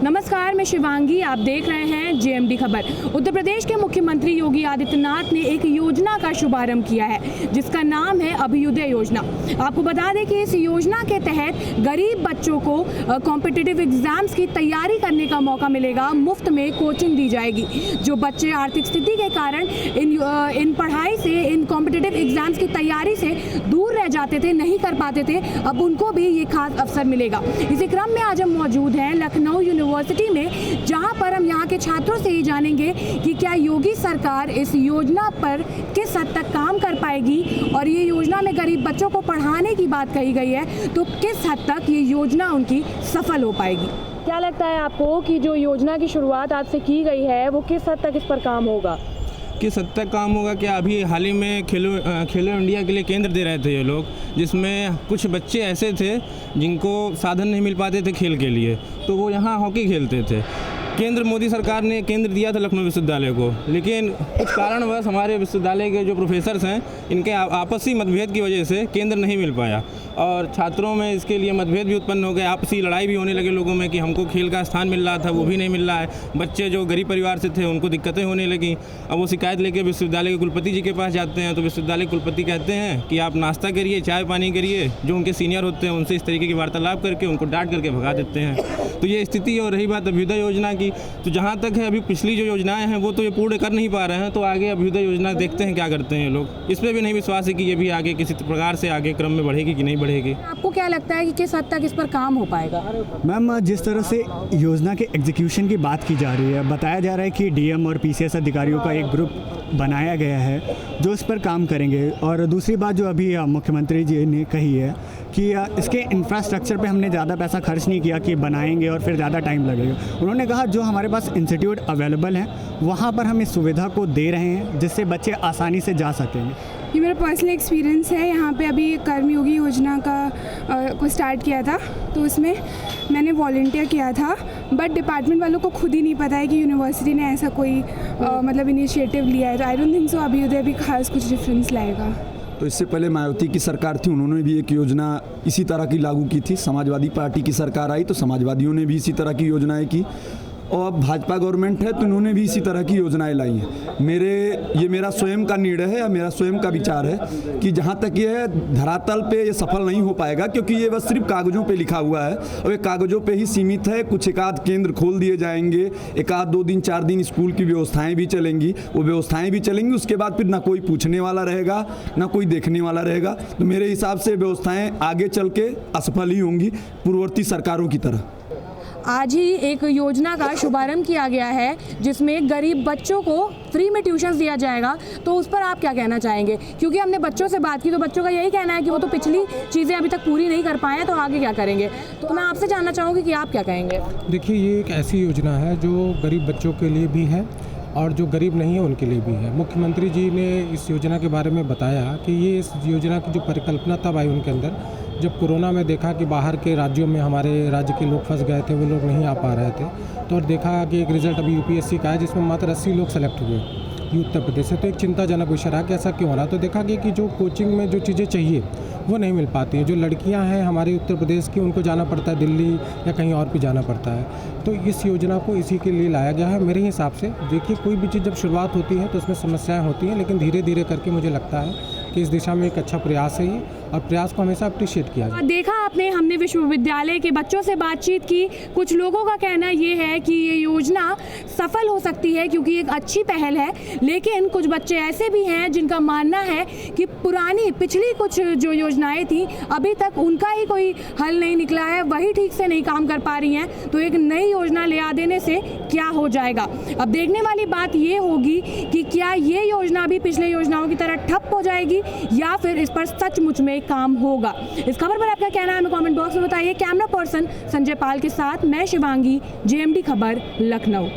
नमस्कार, मैं शिवांगी, आप देख रहे हैं जेएमडी खबर। उत्तर प्रदेश के मुख्यमंत्री योगी आदित्यनाथ ने एक योजना का शुभारंभ किया है जिसका नाम है अभ्युदय योजना। आपको बता दें कि इस योजना के तहत गरीब बच्चों को कॉम्पिटिटिव एग्जाम्स की तैयारी करने का मौका मिलेगा, मुफ्त में कोचिंग दी जाएगी। जो बच्चे आर्थिक स्थिति के कारण इन पढ़ाई से, इन कॉम्पिटिटिव एग्जाम्स की तैयारी से दूर रह जाते थे, नहीं कर पाते थे, अब उनको भी ये खास अवसर मिलेगा। इसी क्रम में आज हम मौजूद हैं लखनऊ यूनिवर्सिटी में, जहां पर हम यहां के छात्रों से ही जानेंगे कि क्या योगी सरकार इस योजना पर किस हद तक काम कर पाएगी, और ये योजना में गरीब बच्चों को पढ़ाने की बात कही गई है तो किस हद तक ये योजना उनकी सफल हो पाएगी। क्या लगता है आपको कि जो योजना की शुरुआत आज से की गई है वो किस हद तक इस पर काम होगा? किस हद तक काम होगा? क्या अभी हाल ही में खेलो इंडिया के लिए केंद्र दे रहे थे ये लोग, जिसमें कुछ बच्चे ऐसे थे जिनको साधन नहीं मिल पाते थे खेल के लिए, तो वो यहाँ हॉकी खेलते थे। केंद्र मोदी सरकार ने केंद्र दिया था लखनऊ विश्वविद्यालय को, लेकिन कुछ कारणवश हमारे विश्वविद्यालय के जो प्रोफेसर्स हैं इनके आपसी मतभेद की वजह से केंद्र नहीं मिल पाया, और छात्रों में इसके लिए मतभेद भी उत्पन्न हो गए, आपसी लड़ाई भी होने लगे लोगों में कि हमको खेल का स्थान मिल रहा था वो भी नहीं मिल रहा है। बच्चे जो गरीब परिवार से थे उनको दिक्कतें होने लगी। अब वो शिकायत लेके विश्वविद्यालय के कुलपति जी के पास जाते हैं, तो विश्वविद्यालय कुलपति कहते हैं कि आप नाश्ता करिए, चाय पानी करिए, जो उनके सीनियर होते हैं उनसे इस तरीके की वार्तालाप करके उनको डांट करके भगा देते हैं। तो ये स्थिति। और रही बात अभ्युदय योजना की, तो जहाँ तक है अभी पिछली जो योजनाएं हैं वो तो ये पूर्ण कर नहीं पा रहे हैं, तो आगे अभ्युदय योजना देखते हैं क्या करते हैं ये लोग। इस पर भी नहीं विश्वास है कि ये भी आगे किसी प्रकार से आगे क्रम में बढ़ेगी कि नहीं बढ़ेगी। आपको क्या लगता है कि किस हद तक इस पर काम हो पाएगा? मैम, जिस तरह से योजना के एग्जीक्यूशन की बात की जा रही है, बताया जा रहा है कि डीएम और पीसीएस अधिकारियों का एक ग्रुप बनाया गया है जो इस पर काम करेंगे। और दूसरी बात जो अभी मुख्यमंत्री जी ने कही है कि इसके इंफ्रास्ट्रक्चर पे हमने ज़्यादा पैसा खर्च नहीं किया कि बनाएंगे और फिर ज़्यादा टाइम लगेगा। उन्होंने कहा जो हमारे पास इंस्टीट्यूट अवेलेबल हैं वहाँ पर हम इस सुविधा को दे रहे हैं जिससे बच्चे आसानी से जा सकेंगे। ये मेरा पर्सनल एक्सपीरियंस है। यहाँ पे अभी कर्मयोगी योजना को स्टार्ट किया था, तो उसमें मैंने वॉलंटियर किया था, बट डिपार्टमेंट वालों को खुद ही नहीं पता है कि यूनिवर्सिटी ने ऐसा कोई मतलब इनिशिएटिव लिया है। तो I don't think so Abhyuday भी खास कुछ डिफरेंस लाएगा। तो इससे पहले मायावती की सरकार थी, उन्होंने भी एक योजना इसी तरह की लागू की थी। समाजवादी पार्टी की सरकार आई तो समाजवादियों ने भी इसी तरह की योजनाएं की, और अब भाजपा गवर्नमेंट है तो उन्होंने भी इसी तरह की योजनाएं लाई हैं। ये मेरा स्वयं का निर्णय है या मेरा स्वयं का विचार है कि जहां तक ये है धरातल पे ये सफल नहीं हो पाएगा, क्योंकि ये बस सिर्फ कागज़ों पे लिखा हुआ है और ये कागज़ों पे ही सीमित है। कुछ एक आध केंद्र खोल दिए जाएंगे, एक आध 2 दिन 4 दिन स्कूल की व्यवस्थाएँ भी चलेंगी, वो व्यवस्थाएँ भी चलेंगी, उसके बाद फिर ना कोई पूछने वाला रहेगा ना कोई देखने वाला रहेगा। तो मेरे हिसाब से व्यवस्थाएँ आगे चल के असफल ही होंगी पूर्ववर्ती सरकारों की तरह। आज ही एक योजना का शुभारंभ किया गया है जिसमें गरीब बच्चों को फ्री में ट्यूशन दिया जाएगा, तो उस पर आप क्या कहना चाहेंगे? क्योंकि हमने बच्चों से बात की तो बच्चों का यही कहना है कि वो तो पिछली चीज़ें अभी तक पूरी नहीं कर पाए हैं, तो आगे क्या करेंगे? तो मैं आपसे जानना चाहूँगी कि आप क्या कहेंगे। देखिए, ये एक ऐसी योजना है जो गरीब बच्चों के लिए भी है और जो गरीब नहीं है उनके लिए भी है। मुख्यमंत्री जी ने इस योजना के बारे में बताया कि ये इस योजना की जो परिकल्पना तब आई उनके अंदर जब कोरोना में देखा कि बाहर के राज्यों में हमारे राज्य के लोग फंस गए थे, वो लोग नहीं आ पा रहे थे, तो और देखा कि एक रिज़ल्ट अभी यूपीएससी का है जिसमें मात्र 80 लोग सेलेक्ट हुए उत्तर प्रदेश से। तो एक चिंताजनक विषय रहा कि ऐसा क्यों हो रहा। तो देखा गया कि जो कोचिंग में जो चीज़ें चाहिए वो नहीं मिल पाती है। जो लड़कियां हैं हमारे उत्तर प्रदेश की, उनको जाना पड़ता है दिल्ली या कहीं और भी जाना पड़ता है। तो इस योजना को इसी के लिए लाया गया है मेरे हिसाब से। देखिए, कोई भी चीज़ जब शुरुआत होती है तो उसमें समस्याएं होती हैं, लेकिन धीरे धीरे करके मुझे लगता है कि इस दिशा में एक अच्छा प्रयास है ये, और प्रयास को हमेशा अप्रिशिएट किया जाए। देखा आपने, हमने विश्वविद्यालय के बच्चों से बातचीत की। कुछ लोगों का कहना ये है कि ये योजना सफल हो सकती है क्योंकि एक अच्छी पहल है, लेकिन कुछ बच्चे ऐसे भी हैं जिनका मानना है कि पिछली कुछ जो योजनाएं थी अभी तक उनका ही कोई हल नहीं निकला है, वही ठीक से नहीं काम कर पा रही हैं, तो एक नई योजना ले आ देने से क्या हो जाएगा। अब देखने वाली बात ये होगी कि क्या ये योजना भी पिछले योजनाओं की तरह ठप हो जाएगी या फिर इस पर सचमुच में काम होगा। इस खबर पर आपका कहना है हमें कमेंट बॉक्स में बताइए। कैमरा पर्सन संजय पाल के साथ मैं शिवांगी, जेएमडी खबर, लखनऊ।